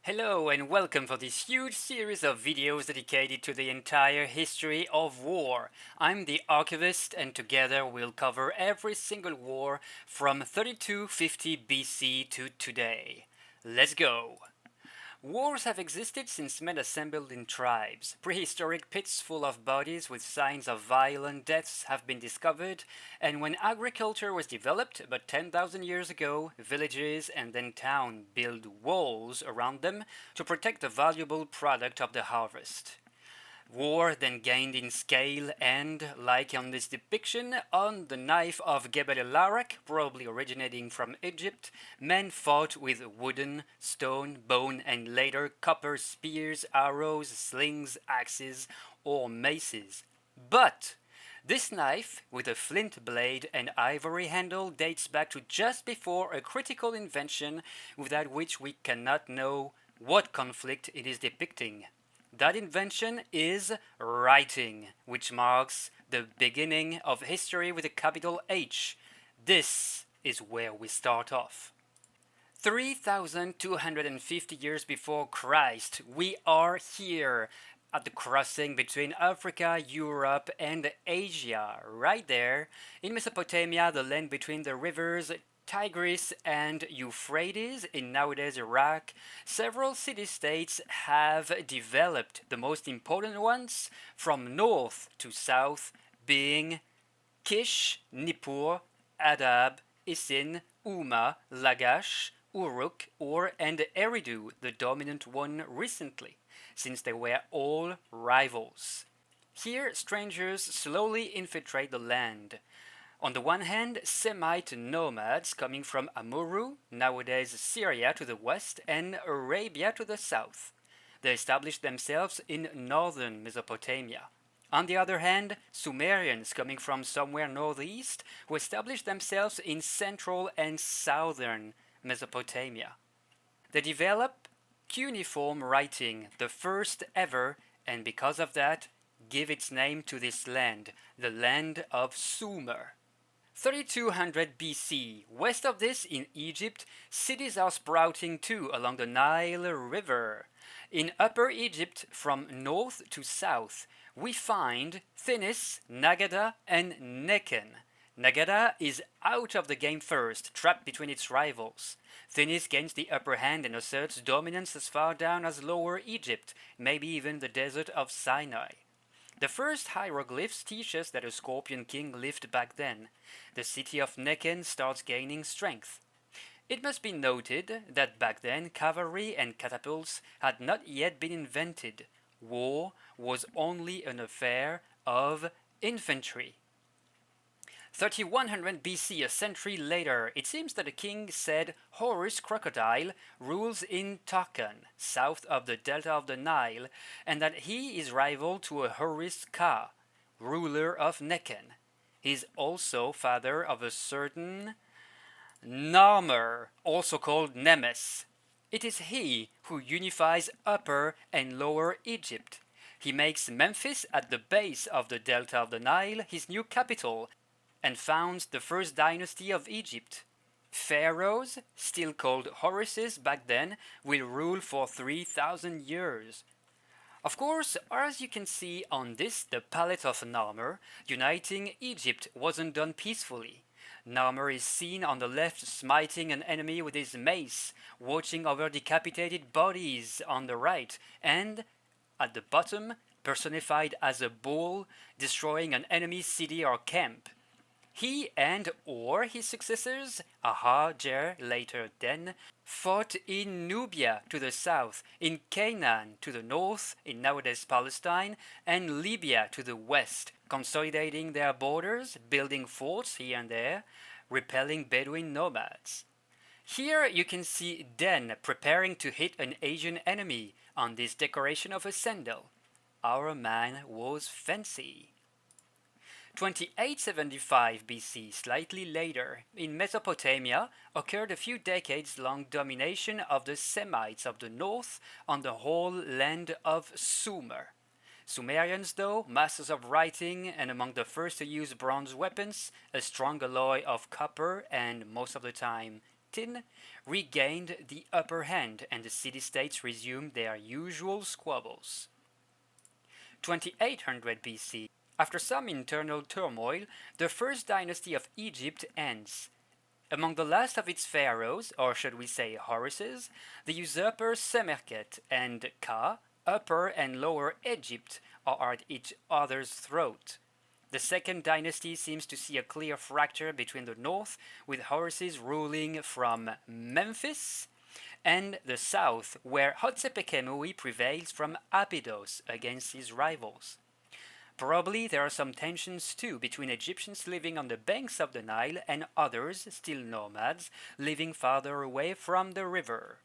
Hello and welcome for this huge series of videos dedicated to the entire history of war. I'm the Archivist and together we'll cover every single war from 3250 BC to today. Let's go! Wars have existed since men assembled in tribes. Prehistoric pits full of bodies with signs of violent deaths have been discovered, and when agriculture was developed about 10,000 years ago, villages and then towns built walls around them to protect the valuable product of the harvest. War then gained in scale and, like on this depiction, on the knife of Gebel el-Larak, probably originating from Egypt, men fought with wooden, stone, bone, and later copper spears, arrows, slings, axes, or maces. But this knife, with a flint blade and ivory handle, dates back to just before a critical invention without which we cannot know what conflict it is depicting. That invention is writing, which marks the beginning of history with a capital H. This is where we start off. 3,250 years before Christ, we are here at the crossing between Africa, Europe, and Asia, right there in Mesopotamia, the land between the rivers Tigris and Euphrates in nowadays Iraq. Several city states have developed, the most important ones from north to south being Kish, Nippur, Adab, Isin, Umma, Lagash, Uruk, and Eridu, the dominant one recently, since they were all rivals. Here, strangers slowly infiltrate the land. On the one hand, Semite nomads coming from Amurru, nowadays Syria to the west, and Arabia to the south. They established themselves in northern Mesopotamia. On the other hand, Sumerians coming from somewhere northeast who established themselves in central and southern Mesopotamia. They developed cuneiform writing, the first ever, and because of that, give its name to this land, the land of Sumer. 3200 BC. West of this, in Egypt, cities are sprouting too along the Nile River. In Upper Egypt, from north to south, we find Thinis, Nagada, and Nekhen. Nagada is out of the game first, trapped between its rivals. Thinis gains the upper hand and asserts dominance as far down as Lower Egypt, maybe even the desert of Sinai. The first hieroglyphs teach us that a scorpion king lived back then. The city of Nekhen starts gaining strength. It must be noted that back then cavalry and catapults had not yet been invented. War was only an affair of infantry. 3100 BC, a century later, it seems that a king said Horus Crocodile rules in Tarkhan, south of the delta of the Nile, and that he is rival to a Horus Ka, ruler of Nekhen. He is also father of a certain Narmer, also called Nemes. It is he who unifies Upper and Lower Egypt. He makes Memphis at the base of the delta of the Nile his new capital and founds the first dynasty of Egypt. Pharaohs, still called Horuses back then, will rule for 3,000 years. Of course, as you can see on this, the palette of Narmer, uniting Egypt wasn't done peacefully. Narmer is seen on the left smiting an enemy with his mace, watching over decapitated bodies on the right, and at the bottom, personified as a bull, destroying an enemy city or camp. He and or his successors, Aha-Jer later then, fought in Nubia to the south, in Canaan to the north, in nowadays Palestine, and Libya to the west, consolidating their borders, building forts here and there, repelling Bedouin nomads. Here you can see Den preparing to hit an Asian enemy on this decoration of a sandal. Our man was fancy. 2875 BC, slightly later, in Mesopotamia, occurred a few decades long domination of the Semites of the north on the whole land of Sumer. Sumerians, though, masters of writing and among the first to use bronze weapons, a strong alloy of copper and most of the time Benedictine, regained the upper hand and the city-states resumed their usual squabbles. 2800 BC. After some internal turmoil, the first dynasty of Egypt ends. Among the last of its pharaohs, or should we say Horuses, the usurper Semerkhet and Ka, Upper and Lower Egypt, are at each other's throat. The second dynasty seems to see a clear fracture between the north, with Horuses ruling from Memphis, and the south, where Hotsepekemui prevails from Abydos against his rivals. Probably there are some tensions too between Egyptians living on the banks of the Nile and others, still nomads, living farther away from the river.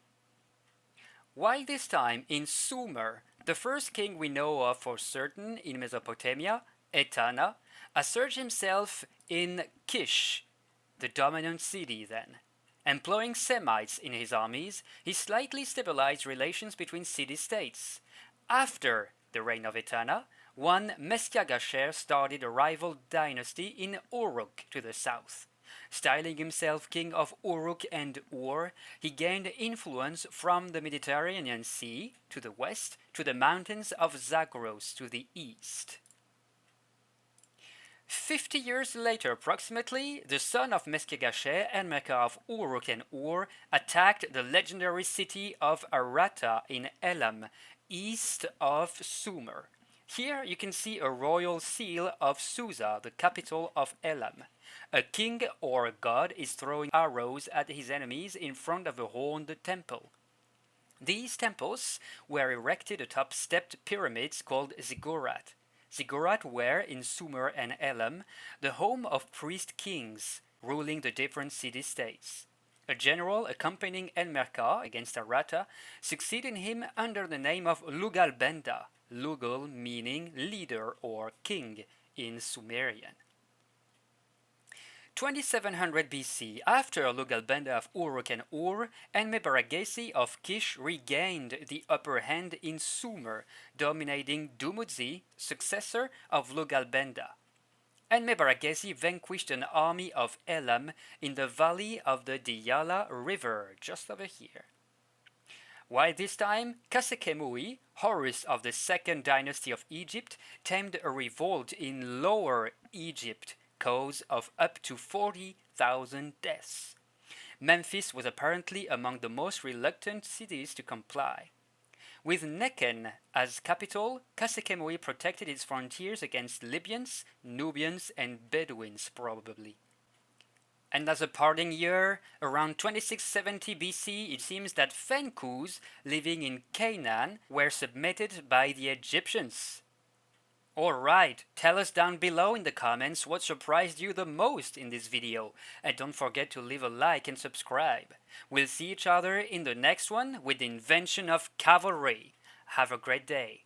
While this time in Sumer, the first king we know of for certain in Mesopotamia, Etana, asserts himself in Kish, the dominant city then. Employing Semites in his armies, he slightly stabilized relations between city-states. After the reign of Etana, one Meskiagasher started a rival dynasty in Uruk to the south. Styling himself king of Uruk and Ur, he gained influence from the Mediterranean Sea to the west to the mountains of Zagros to the east. 50 years later, approximately, the son of Meskiagasher and Enmerkar of Uruk and Ur attacked the legendary city of Arata in Elam, east of Sumer. Here you can see a royal seal of Susa, the capital of Elam. A king or a god is throwing arrows at his enemies in front of a horned temple. These temples were erected atop stepped pyramids called ziggurat. Ziggurat were, in Sumer and Elam, the home of priest kings ruling the different city-states. A general accompanying Enmerkar against Arata succeeded him under the name of Lugalbenda, Lugal meaning leader or king in Sumerian. 2700 BC, after Lugalbenda of Uruk and Ur, Enmebaragesi of Kish regained the upper hand in Sumer, dominating Dumuzi, successor of Lugalbenda. Enmebaragesi vanquished an army of Elam in the valley of the Diyala River, just over here. While this time, Kasekemui, Horus of the second dynasty of Egypt, tamed a revolt in Lower Egypt, cause of up to 40,000 deaths. Memphis was apparently among the most reluctant cities to comply. With Nekhen as capital, Kasekemui protected its frontiers against Libyans, Nubians, and Bedouins probably. And as a parting year, around 2670 BC, it seems that Fenkus living in Canaan were submitted by the Egyptians. Alright, tell us down below in the comments what surprised you the most in this video, and don't forget to leave a like and subscribe. We'll see each other in the next one with the invention of cavalry. Have a great day.